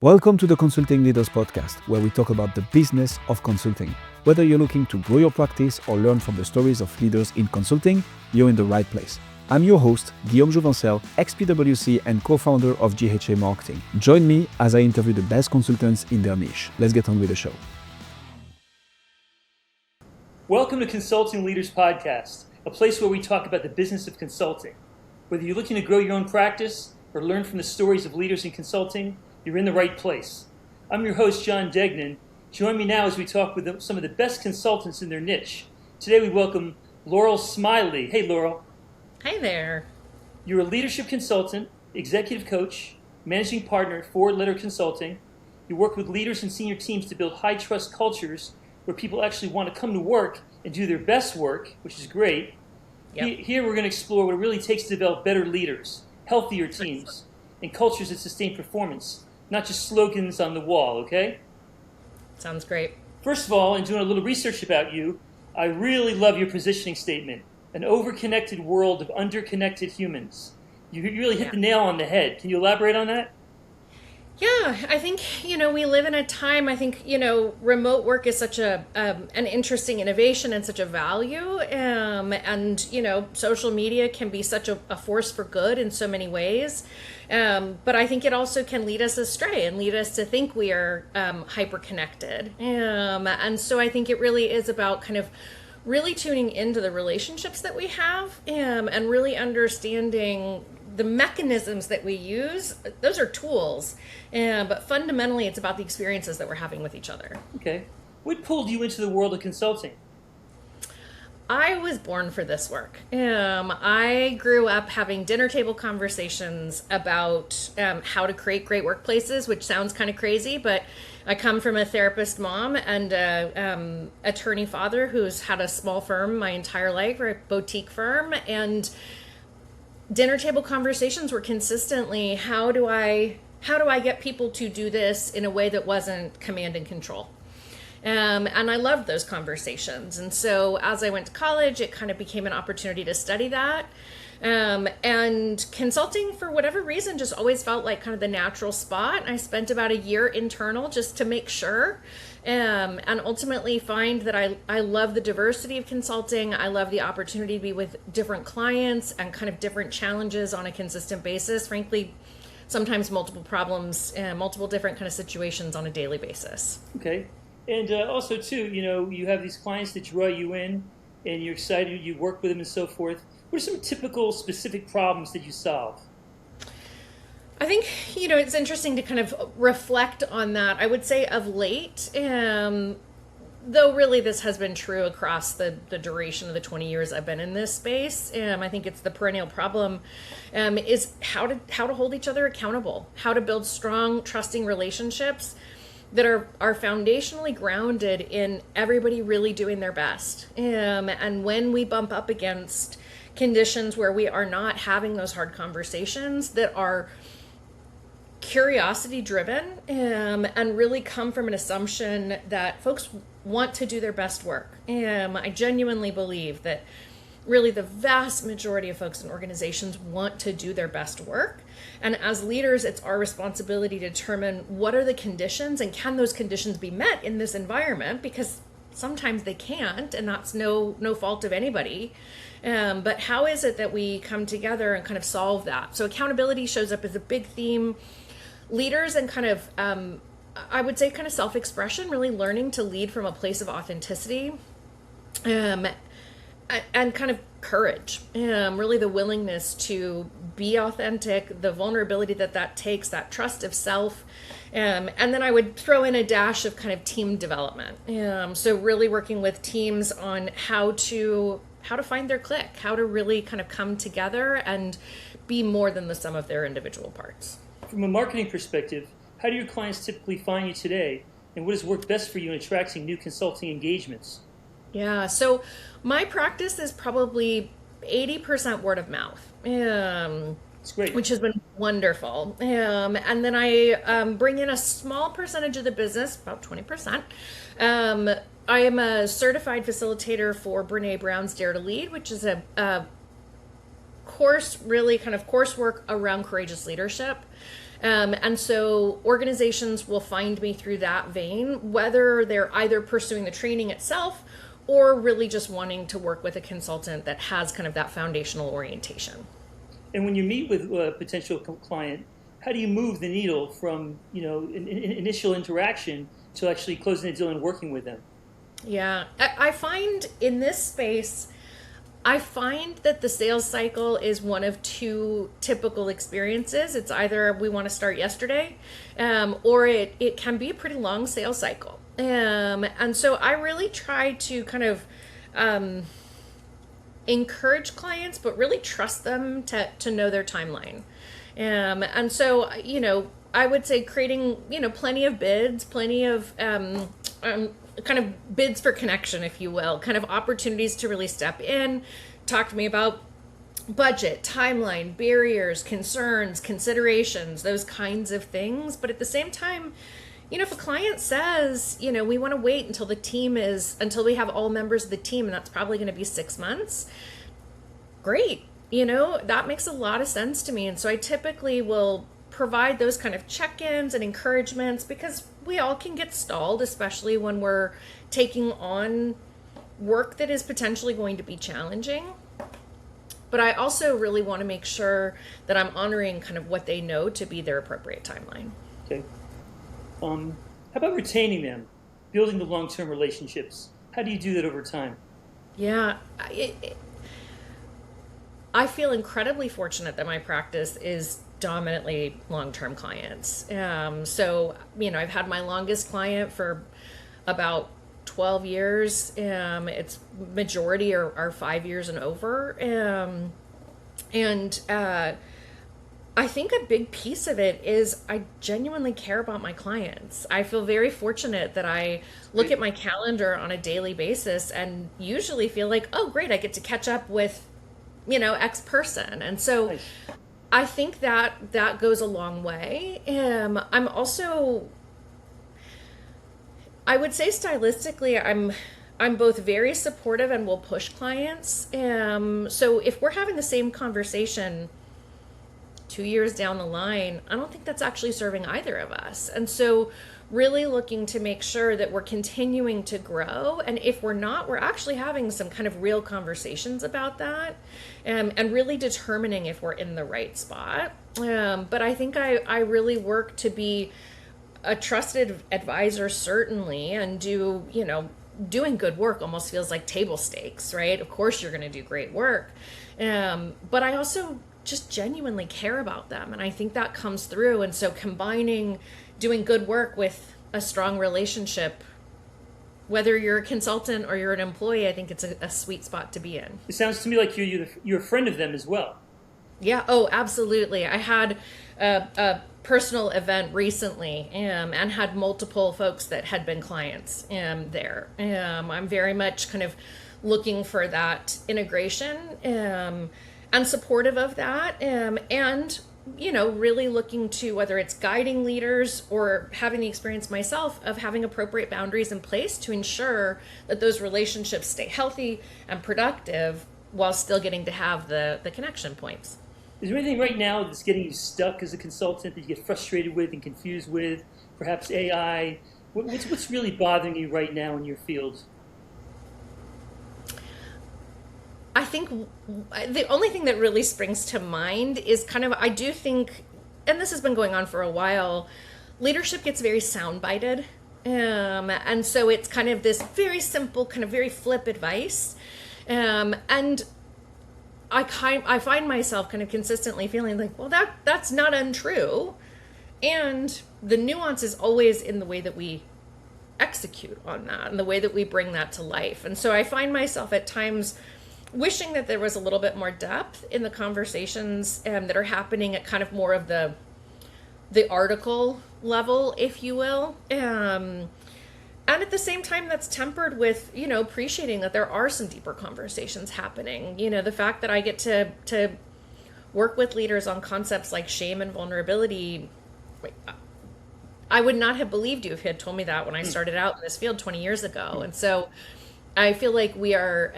Welcome to the Consulting Leaders Podcast, where we talk about the business of consulting. Whether you're looking to grow your practice or learn from the stories of leaders in consulting, you're in the right place. I'm your host, Guillaume Jouvencel, ex-PwC and co-founder of GHA Marketing. Join me as I interview the best consultants in their niche. Let's get on with the show. Welcome to Consulting Leaders Podcast, a place where we talk about the business of consulting. Whether you're looking to grow your own practice or learn from the stories of leaders in consulting, you're in the right place. I'm your host, John Degnan. Join me now as we talk with some of the best consultants in their niche. Today we welcome Laurel Smylie. Hey, Laurel. Hey there. You're a leadership consultant, executive coach, managing partner at 4-Letter Consulting. You work with leaders and senior teams to build high-trust cultures where people actually want to come to work and do their best work, which is great. Yep. Here we're going to explore what it really takes to develop better leaders, healthier teams, and cultures that sustain performance. Not just slogans on the wall, okay? Sounds great. First of all, in doing a little research about you, I really love your positioning statement. An over-connected world of under-connected humans. You really hit the nail on the head. Can you elaborate on that? Yeah, I think, we live in a time, remote work is such an interesting innovation and such a value. And social media can be such a force for good in so many ways. But I think it also can lead us astray and lead us to think we are hyper-connected. And so I think it really is about kind of really tuning into the relationships that we have and really understanding the mechanisms that we use. Those are tools, but fundamentally it's about the experiences that we're having with each other. Okay. What pulled you into the world of consulting? I was born for this work. I grew up having dinner table conversations about how to create great workplaces, which sounds kind of crazy, but I come from a therapist mom and a attorney father who's had a small firm my entire life, or a boutique firm, and dinner table conversations were consistently, how do I get people to do this in a way that wasn't command and control? And I loved those conversations. And so as I went to college, it kind of became an opportunity to study that. And consulting, for whatever reason, just always felt like kind of the natural spot. I spent about a year internal just to make sure. And ultimately find that I love the diversity of consulting. I love the opportunity to be with different clients and kind of different challenges on a consistent basis. Frankly, sometimes multiple problems and multiple different kind of situations on a daily basis. Okay. And also, too, you have these clients that draw you in and you're excited, you work with them and so forth. What are some typical specific problems that you solve? I think, it's interesting to kind of reflect on that. I would say of late, though really this has been true across the duration of the 20 years I've been in this space. I think it's the perennial problem is how to hold each other accountable, how to build strong, trusting relationships that are foundationally grounded in everybody really doing their best. And when we bump up against conditions where we are not having those hard conversations that are curiosity driven and really come from an assumption that folks want to do their best work. I genuinely believe that really the vast majority of folks in organizations want to do their best work. And as leaders, it's our responsibility to determine what are the conditions and can those conditions be met in this environment, because sometimes they can't, and that's no fault of anybody. But how is it that we come together and kind of solve that? So accountability shows up as a big theme. Leaders and kind of, I would say kind of self-expression, really learning to lead from a place of authenticity and kind of courage, really the willingness to be authentic, the vulnerability that takes, that trust of self. And then I would throw in a dash of kind of team development. So really working with teams on how to find their click, how to really kind of come together and be more than the sum of their individual parts. From a marketing perspective, how do your clients typically find you today, and what has worked best for you in attracting new consulting engagements? Yeah, so my practice is probably 80% word of mouth. It's great. Which has been wonderful. And then I bring in a small percentage of the business, about 20%. I am a certified facilitator for Brene Brown's Dare to Lead, which is a course, really kind of coursework around courageous leadership. And so organizations will find me through that vein, whether they're either pursuing the training itself or really just wanting to work with a consultant that has kind of that foundational orientation. And when you meet with a potential client, how do you move the needle from, initial interaction to actually closing the deal and working with them? Yeah, I find in this space, I find that the sales cycle is one of two typical experiences. It's either we want to start yesterday, or it can be a pretty long sales cycle. And so I really try to kind of encourage clients, but really trust them to know their timeline. And so, I would say creating, plenty of bids, plenty of kind of bids for connection, if you will, kind of opportunities to really step in, talk to me about budget, timeline, barriers, concerns, considerations, those kinds of things. But at the same time, if a client says, we want to wait until we have all members of the team, and that's probably going to be 6 months, great. That makes a lot of sense to me. And so I typically will provide those kind of check-ins and encouragements, because we all can get stalled, especially when we're taking on work that is potentially going to be challenging. But I also really want to make sure that I'm honoring kind of what they know to be their appropriate timeline. Okay. How about retaining them, building the long-term relationships? How do you do that over time? Yeah, I feel incredibly fortunate that my practice is dominantly long-term clients. So, I've had my longest client for about 12 years. It's majority are 5 years and over. And I think a big piece of it is I genuinely care about my clients. I feel very fortunate that I look at my calendar on a daily basis and usually feel like, oh, great, I get to catch up with, X person. And so nice. I think that goes a long way. I'm also, I would say stylistically, I'm both very supportive and will push clients. So if we're having the same conversation 2 years down the line, I don't think that's actually serving either of us. And so really looking to make sure that we're continuing to grow. And if we're not, we're actually having some kind of real conversations about that, and really determining if we're in the right spot. But I think I really work to be a trusted advisor, certainly, and doing good work almost feels like table stakes, right? Of course you're going to do great work. But I also just genuinely care about them. And I think that comes through. And so combining doing good work with a strong relationship, whether you're a consultant or you're an employee, I think it's a sweet spot to be in. It sounds to me like you're a friend of them as well. Yeah. Oh, absolutely. I had a personal event recently and had multiple folks that had been clients there. I'm very much kind of looking for that integration and supportive of that, and really looking to whether it's guiding leaders or having the experience myself of having appropriate boundaries in place to ensure that those relationships stay healthy and productive while still getting to have the connection points. Is there anything right now that's getting you stuck as a consultant that you get frustrated with and confused with? Perhaps AI? What's really bothering you right now in your field? I think the only thing that really springs to mind is I do think, and this has been going on for a while, leadership gets very sound-bited. And so it's kind of this very simple, kind of very flip advice. And I find myself kind of consistently feeling like, well, that's not untrue. And the nuance is always in the way that we execute on that and the way that we bring that to life. And so I find myself at times wishing that there was a little bit more depth in the conversations that are happening at kind of more of the article level, if you will. And at the same time, that's tempered with, appreciating that there are some deeper conversations happening. The fact that I get to work with leaders on concepts like shame and vulnerability. I would not have believed you if you had told me that when I started out in this field 20 years ago. And so I feel like we are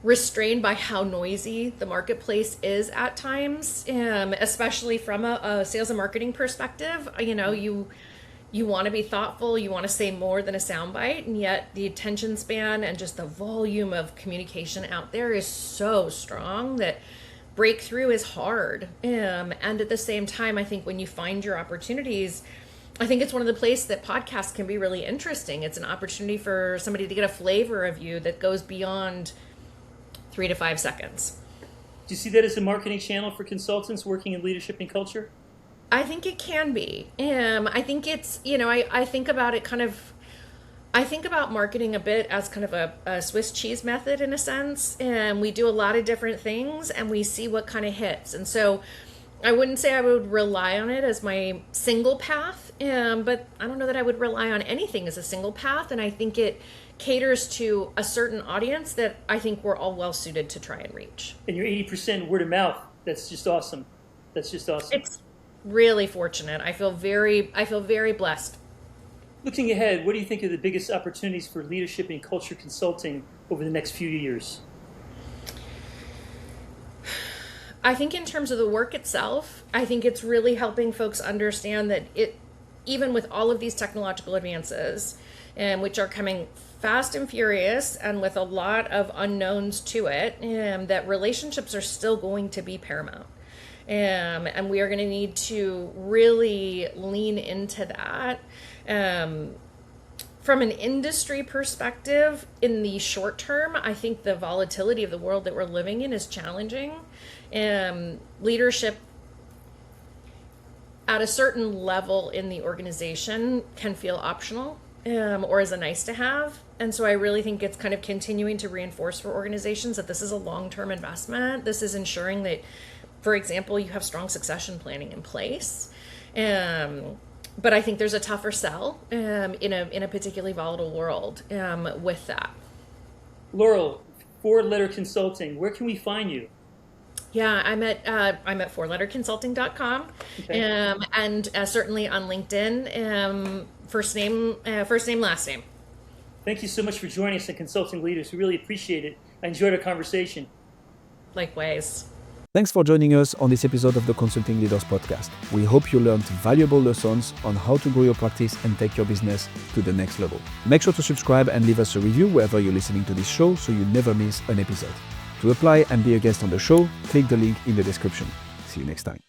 restrained by how noisy the marketplace is at times, especially from a sales and marketing perspective. You want to be thoughtful, you want to say more than a soundbite, and yet the attention span and just the volume of communication out there is so strong that breakthrough is hard. And at the same time, I think when you find your opportunities, I think it's one of the places that podcasts can be really interesting. It's an opportunity for somebody to get a flavor of you that goes beyond 3 to 5 seconds. Do you see that as a marketing channel for consultants working in leadership and culture? I think it can be. I think it's, I think about it I think about marketing a bit as kind of a Swiss cheese method in a sense. And we do a lot of different things and we see what kind of hits. And so I wouldn't say I would rely on it as my single path, but I don't know that I would rely on anything as a single path. And I think it caters to a certain audience that I think we're all well suited to try and reach. And you're 80% word of mouth. That's just awesome. It's really fortunate. I feel very blessed. Looking ahead, what do you think are the biggest opportunities for leadership and culture consulting over the next few years? I think in terms of the work itself, I think it's really helping folks understand that even with all of these technological advances, which are coming fast and furious and with a lot of unknowns to it, that relationships are still going to be paramount. And we are going to need to really lean into that. From an industry perspective, in the short term, I think the volatility of the world that we're living in is challenging. Leadership at a certain level in the organization can feel optional or as a nice to have. And so I really think it's kind of continuing to reinforce for organizations that this is a long-term investment. This is ensuring that, for example, you have strong succession planning in place. But I think there's a tougher sell in a particularly volatile world with that. Laurel, 4-letter consulting, where can we find you? Yeah, I'm at 4letterconsulting.com, okay. And certainly on LinkedIn, first name, last name. Thank you so much for joining us in Consulting Leaders. We really appreciate it. I enjoyed our conversation. Likewise. Thanks for joining us on this episode of the Consulting Leaders Podcast. We hope you learned valuable lessons on how to grow your practice and take your business to the next level. Make sure to subscribe and leave us a review wherever you're listening to this show so you never miss an episode. To apply and be a guest on the show, click the link in the description. See you next time.